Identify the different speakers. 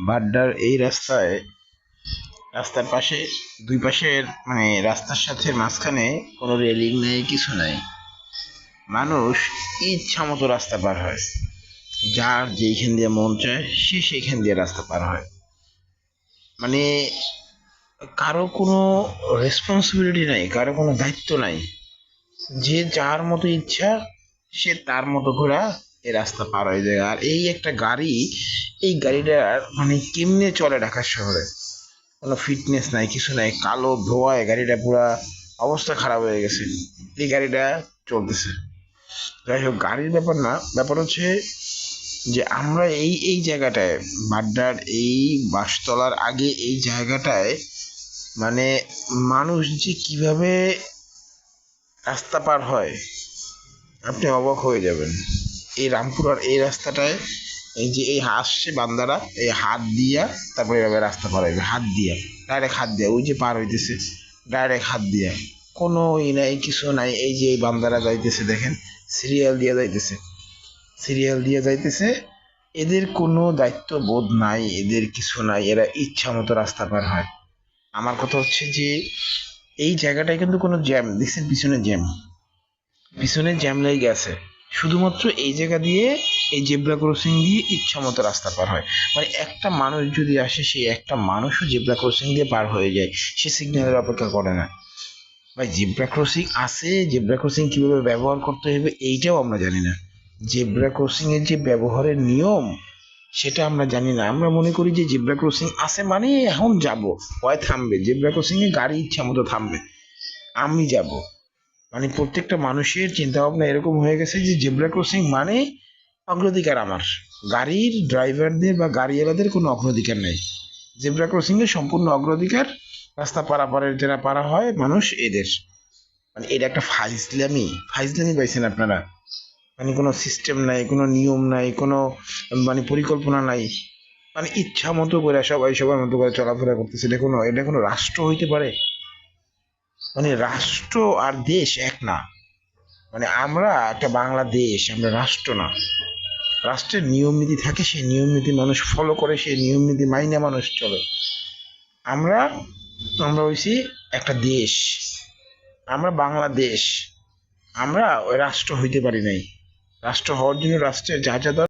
Speaker 1: বাড্ডার এই রাস্তার পাশে দুই পাশের রাস্তার সাথে মাঝখানে কোনো রেলিং নেই, কিছু নাই। মানুষ ইচ্ছা মতো রাস্তা পার হয়, যার যেইখান দিয়ে মন চায় সে সেইখান দিয়ে রাস্তা পার হয়। মানে কারো কোনো রেসপন্সিবিলিটি নাই, কারো কোনো দায়িত্ব নাই। যে যার মতো ইচ্ছা সে তার মতো করে এই রাস্তা পার হয়ে যায়। আর এই একটা গাড়ি, এই গাড়িটার কেমনে চলে ঢাকা শহরে, কোনো ফিটনেস নাই, কিছু নাই, কালো ধোঁয়ায় গাড়িটা পুরা অবস্থা খারাপ হয়ে গেছে। এই গাড়িটা চলতেছে। যাই হোক, গাড়ির ব্যাপার না, ব্যাপার হচ্ছে যে আমরা এই এই জায়গাটায়, বাড্ডার এই বাসতলার আগে এই জায়গাটায় মানে মানুষ যে কিভাবে রাস্তা পার হয় আপনি অবাক হয়ে যাবেন। এই রামপুরার এই রাস্তাটায় এই যে এই আসছে বান্দারা, এই হাত দিয়া তারপরে এভাবে রাস্তা পার হইবে, হাত দিয়া, ডাইরেক্ট হাত দিয়া, ওই যে পার হইতেছে ডাইরেক্ট হাত দিয়া, কোনো নাই, কিছু নাই। এই যে এই বান্দারা যাইতেছে, দেখেন সিরিয়াল দিয়ে যাইতেছে, সিরিয়াল দিয়ে যাইতেছে। এদের কোনো দায়িত্ব বোধ নাই, এদের কিছু নাই, এরা ইচ্ছা মতো রাস্তা পার হয়। আমার কথা হচ্ছে যে এই জায়গাটায় কিন্তু কোনো জ্যাম দেখছেন, পিছনে জ্যাম লেগে গেছে শুধুমাত্র এই জায়গা দিয়ে, এই জেব্রা ক্রসিং দিয়ে ইচ্ছা মতো রাস্তা পার হয়। একটা মানুষ যদি আসে, সেই একটা মানুষও জেব্রা ক্রসিং দিয়ে পার হয়ে যায়, সে সিগন্যালের অপেক্ষা করে না। ভাই, জেব্রা ক্রসিং আছে, জেব্রা ক্রসিং কিভাবে ব্যবহার করতে হবে এইটাও আমরা জানি না। জেব্রা ক্রসিং এর যে ব্যবহারের নিয়ম সেটা আমরা জানি না। আমরা মনে করি যে জেব্রা ক্রসিং আছে মানে এখন যাব, হয় থামবে জেব্রা ক্রসিং এ, গাড়ি ইচ্ছা মতো থামবে, আমি যাব। প্রত্যেকটা মানুষের চিন্তা ভাবনা এরকম হয়ে গেছে যে জেব্রা ক্রসিং মানে অগ্রাধিকার আমার, গাড়ির ড্রাইভারদের বা গাড়িওয়ালাদের কোনো অগ্রাধিকার নেই। জেব্রা ক্রসিং এর সম্পূর্ণ অগ্রাধিকার রাস্তা পারাপারের যারা পারা হয় মানুষ, এদের। এটা একটা ফাইজলামি পাইছেন আপনারা। কোনো সিস্টেম নাই, কোনো নিয়ম নাই, কোনো পরিকল্পনা নাই। ইচ্ছা মতো করে সবাই সবার মতো করে চলাফেরা করতেছে। এটা কোনো রাষ্ট্র হইতে পারে? রাষ্ট্র আর দেশ এক না। আমরা একটা বাংলাদেশ, আমরা রাষ্ট্র না। রাষ্ট্রের নিয়ম নীতি থাকে, সেই নিয়ম নীতি মানুষ ফলো করে, সেই নিয়ম নীতি মাইনে মানুষ চলে। আমরা আমরা হইছি একটা দেশ, আমরা বাংলাদেশ। আমরা ওই রাষ্ট্র হইতে পারি নাই। রাষ্ট্র হওয়ার জন্য রাষ্ট্রের যা যা